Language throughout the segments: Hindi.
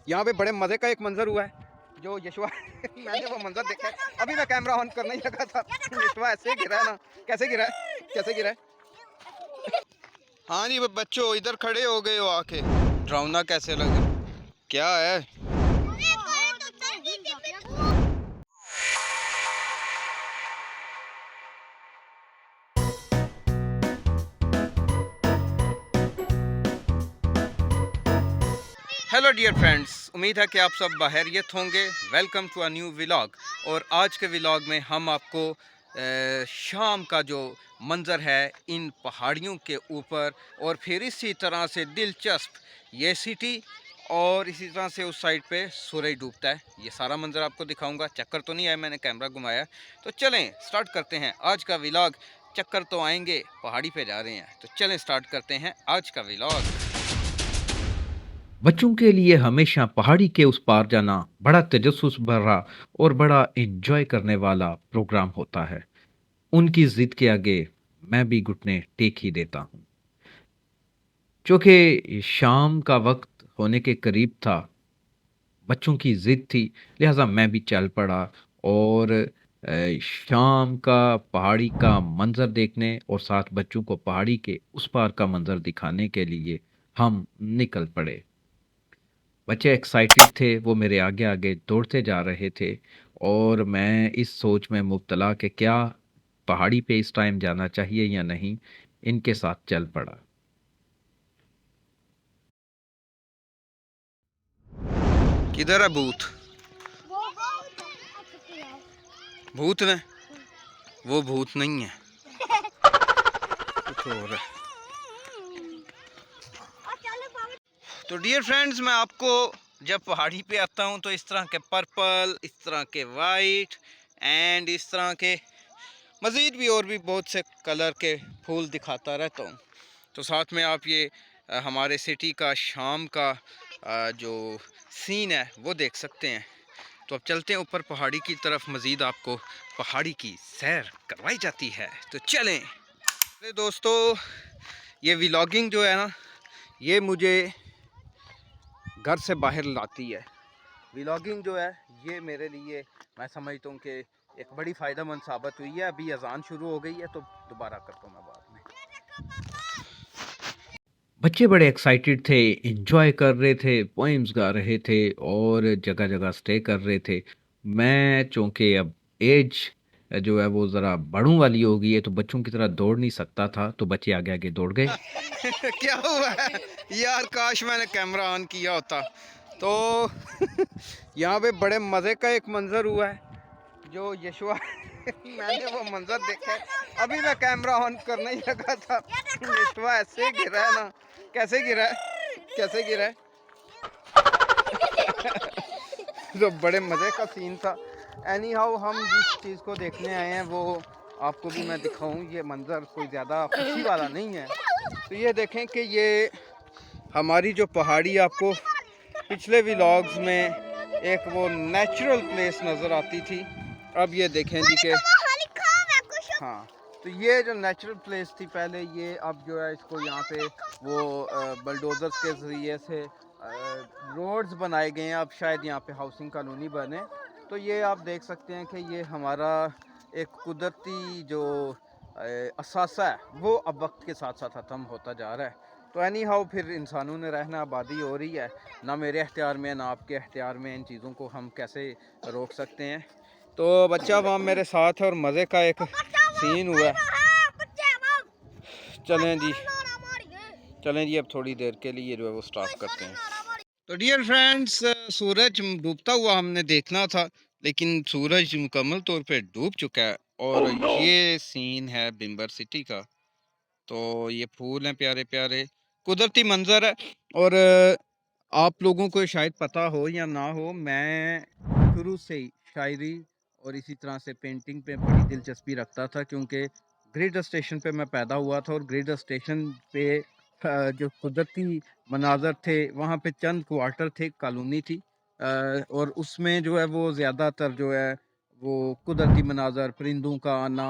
यहाँ पे बड़े मज़े का एक मंज़र हुआ है जो यशवा मैंने वो मंज़र देखा है। अभी मैं कैमरा ऑन करने ही लगा था, यशवा ऐसे गिरा है ना। कैसे गिरा है, कैसे गिरा है। हाँ जी बच्चों, इधर खड़े हो गए हो आके, डरावना कैसे लग क्या है। हेलो डियर फ्रेंड्स, उम्मीद है कि आप सब बखैरियत होंगे। Welcome to a new vlog. और आज के व्लॉग में हम आपको शाम का जो मंज़र है इन पहाड़ियों के ऊपर, और फिर इसी तरह से दिलचस्प ये सिटी, और इसी तरह से उस साइड पे सूरज डूबता है, ये सारा मंज़र आपको दिखाऊंगा। चक्कर तो नहीं आया, मैंने कैमरा घुमाया। तो चलें स्टार्ट करते हैं आज का व्लॉग। चक्कर तो आएंगे, पहाड़ी पे जा रहे हैं, तो चलें स्टार्ट करते हैं आज का व्लॉग। बच्चों के लिए हमेशा पहाड़ी के उस पार जाना बड़ा तजस्सुस भरा और बड़ा एंजॉय करने वाला प्रोग्राम होता है। उनकी जिद के आगे मैं भी घुटने टेक ही देता हूँ। चूँकि शाम का वक्त होने के करीब था, बच्चों की जिद थी, लिहाजा मैं भी चल पड़ा और शाम का पहाड़ी का मंज़र देखने और साथ बच्चों को पहाड़ी के उस पार का मंज़र दिखाने के लिए हम निकल पड़े। बच्चे एक्साइटेड थे, वो मेरे आगे-आगे दौड़ते जा रहे थे और मैं इस सोच में मुब्तला कि क्या पहाड़ी पे इस टाइम जाना चाहिए या नहीं, इनके साथ चल पड़ा। किधर है भूत? भूत ने? वो भूत नहीं है, कुछ और है। तो डियर फ्रेंड्स, मैं आपको जब पहाड़ी पे आता हूँ तो इस तरह के पर्पल, इस तरह के वाइट एंड इस तरह के मज़ीद भी और भी बहुत से कलर के फूल दिखाता रहता हूँ। तो साथ में आप ये हमारे सिटी का शाम का जो सीन है वो देख सकते हैं। तो अब चलते हैं ऊपर पहाड़ी की तरफ, मज़ीद आपको पहाड़ी की सैर करवाई जाती है, तो चलें। अरे दोस्तों, ये व्लॉगिंग जो है ना, ये मुझे घर से बाहर लाती है। व्लॉगिंग जो है ये मेरे लिए, मैं समझता हूँ कि एक बड़ी फ़ायदेमंद साबित हुई है। अभी अजान शुरू हो गई है तो दोबारा करता हूँ मैं बाद में। बच्चे बड़े एक्साइटेड थे, एन्जॉय कर रहे थे, पोएम्स गा रहे थे और जगह-जगह स्टे कर रहे थे। मैं चूँकि अब ऐज जो है वो ज़रा बड़ों वाली हो गई है, तो बच्चों की तरह दौड़ नहीं सकता था, तो बच्चे आगे-आगे दौड़ गए। क्या हुआ है यार, काश मैंने कैमरा ऑन किया होता। तो यहाँ पे बड़े मज़े का एक मंज़र हुआ है जो यशवा मैंने वो मंज़र देखा है। अभी मैं कैमरा ऑन करने ही लगा था, यशवा ऐसे गिरा है ना। कैसे गिरा है, कैसे गिरा है। तो बड़े मज़े का सीन था। एनी हाउ, हम जिस चीज़ को देखने आए हैं वो आपको भी मैं दिखाऊं। ये मंज़र कोई ज़्यादा खुशी वाला नहीं है। तो ये देखें कि ये हमारी जो पहाड़ी आपको पिछले व्लॉग्स में एक वो नेचुरल प्लेस नज़र आती थी, अब ये देखें जी के हाँ। तो ये जो नेचुरल प्लेस थी पहले, ये अब जो है इसको यहाँ पे वो बलडोज़र्स के ज़रिए से रोड्स बनाए गए हैं। अब शायद यहाँ पे हाउसिंग कॉलोनी बने। तो ये आप देख सकते हैं कि ये हमारा एक कुदरती जो असासा है वो अब वक्त के साथ साथ ख़त्म होता जा रहा है। तो एनी हाउ, फिर इंसानों ने रहना, आबादी हो रही है, ना मेरे अख्तियार में ना आपके अख्तियार में। इन चीज़ों को हम कैसे रोक सकते हैं। तो बच्चा वहाँ मेरे साथ है और मज़े का एक सीन हुआ है। चलें जी, चलें जी, अब थोड़ी देर के लिए जो है वो स्टॉप करते हैं। तो डियर फ्रेंड्स, सूरज डूबता हुआ हमने देखना था, लेकिन सूरज मुकम्मल तौर पे डूब चुका है। और ये सीन है बिम्बर सिटी का। तो ये फूल हैं प्यारे प्यारे, कुदरती मंजर है। और आप लोगों को शायद पता हो या ना हो, मैं शुरू से ही शायरी और इसी तरह से पेंटिंग पे बड़ी दिलचस्पी रखता था, क्योंकि ग्रेड स्टेशन पे मैं पैदा हुआ था। और ग्रेड स्टेशन पे जो कुदरती मनाज़र थे, वहाँ पे चंद क्वार्टर थे, कॉलोनी थी। और उसमें जो है वो ज़्यादातर जो है वो कुदरती मनाज़र, परिंदों का आना,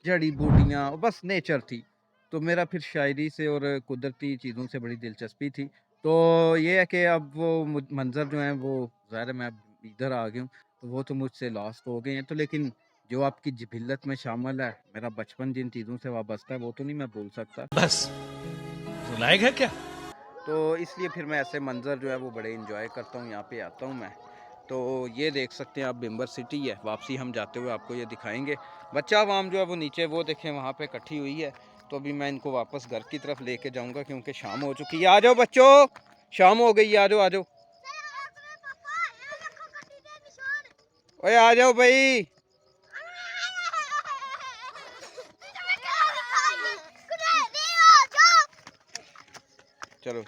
जड़ी बूटियाँ, बस नेचर थी। तो मेरा फिर शायरी से और कुदरती चीज़ों से बड़ी दिलचस्पी थी। तो ये है कि अब वो मंज़र जो है वो ज़ाहिर है मैं अब इधर आ गया हूँ, तो वो तो मुझसे लॉस्ट हो गए हैं। तो लेकिन जो आपकी जिबिल्लत में शामिल है, मेरा बचपन जिन चीज़ों से वाबस्ता है वो तो नहीं मैं भूल सकता। बस रुलाएगा क्या? तो इसलिए फिर मैं ऐसे मंज़र जो है वो बड़े एंजॉय करता हूँ, यहाँ पे आता हूँ मैं। तो ये देख सकते हैं आप बिम्बर सिटी है, वापसी हम जाते हुए आपको ये दिखाएंगे। बच्चा अवाम जो है वो नीचे वो देखें वहाँ पे इकट्ठी हुई है। तो अभी मैं इनको वापस घर की तरफ लेके जाऊँगा क्योंकि शाम हो चुकी है। आ जाओ बच्चों, शाम हो गई है, आ जाओ आ जाओ। ओए आ जाओ भाई। चलो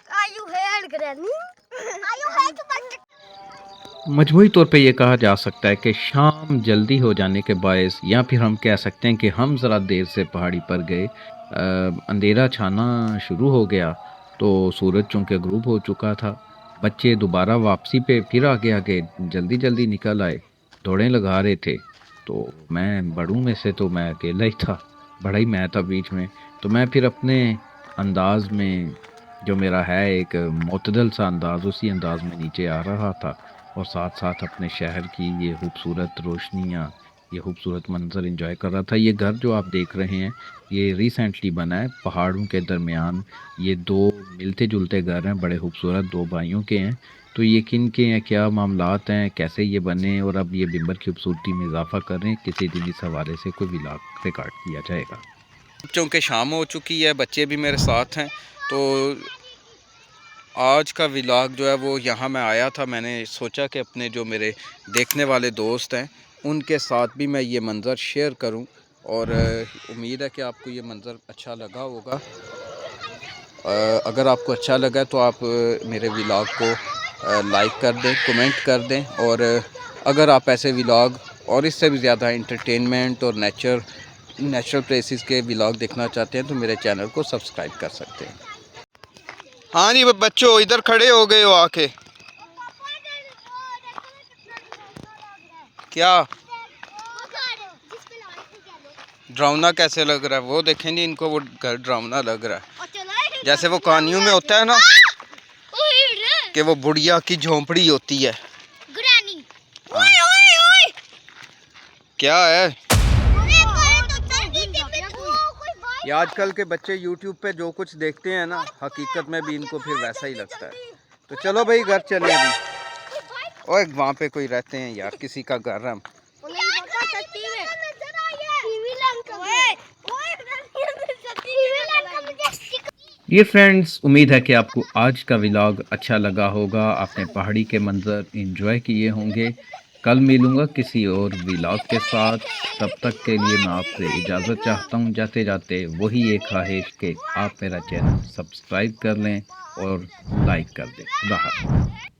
मजमूई तौर पे ये कहा जा सकता है कि शाम जल्दी हो जाने के बायस या फिर हम कह सकते हैं कि हम ज़रा देर से पहाड़ी पर गए, अंधेरा छाना शुरू हो गया तो सूरज चूँकि ग़ुरूब हो चुका था। बच्चे दोबारा वापसी पे फिर आगे आगे जल्दी जल्दी निकल आए, दौड़ें लगा रहे थे। तो मैं बड़ों में से तो मैं अकेला ही था, बड़ा ही मैं था बीच में। तो मैं फिर अपने अंदाज में, जो मेरा है एक मुतदल सा अंदाज़, उसी अंदाज में नीचे आ रहा था और साथ-साथ अपने शहर की ये खूबसूरत रोशनियाँ, ये खूबसूरत मंज़र एंजॉय कर रहा था। ये घर जो आप देख रहे हैं, ये रिसेंटली बना है पहाड़ों के दरमियान। ये 2 मिलते-जुलते घर हैं, बड़े खूबसूरत 2 भाइयों के हैं। तो ये किन के हैं, क्या मामलात हैं, कैसे ये बने और अब ये बिम्बर की खूबसूरती में इज़ाफ़ा कर रहे हैं, किसी दिन इस हवाले से कोई व्लॉग रिकॉर्ड किया जाएगा। चूँकि शाम हो चुकी है, बच्चे भी मेरे साथ हैं। तो आज का व्लॉग जो है वो यहाँ मैं आया था, मैंने सोचा कि अपने जो मेरे देखने वाले दोस्त हैं उनके साथ भी मैं ये मंज़र शेयर करूं और उम्मीद है कि आपको ये मंज़र अच्छा लगा होगा। अगर आपको अच्छा लगा तो आप मेरे व्लॉग को लाइक कर दें, कमेंट कर दें और अगर आप ऐसे व्लॉग और इससे भी ज़्यादा एंटरटेनमेंट और नेचुरल प्लेसेस के व्लॉग देखना चाहते हैं तो मेरे चैनल को सब्सक्राइब कर सकते हैं। हाँ जी बच्चों, इधर खड़े हो गए हो आके। क्या ड्रावना कैसे लग रहा है वो देखें जी, इनको वो घर ड्रावना लग रहा है, जैसे वो कहानियों में होता है ना कि वो बुढ़िया की झोंपड़ी होती है। क्या है ये आजकल के बच्चे YouTube पे जो कुछ देखते हैं ना, हकीकत में भी इनको फिर वैसा ही लगता है। तो चलो भाई घर चले अभी। ओए वहाँ पे कोई रहते हैं यार, किसी का घर है। ये फ्रेंड्स, उम्मीद है कि आपको आज का व्लॉग अच्छा लगा होगा, आपने पहाड़ी के मंज़र एंजॉय किए होंगे। कल मिलूँगा किसी और व्लॉग के साथ, तब तक के लिए मैं आपसे इजाज़त चाहता हूँ। जाते जाते वही एक ख्वाहिश कि आप मेरा चैनल सब्सक्राइब कर लें और लाइक कर दें। खुदा हाफ़िज़।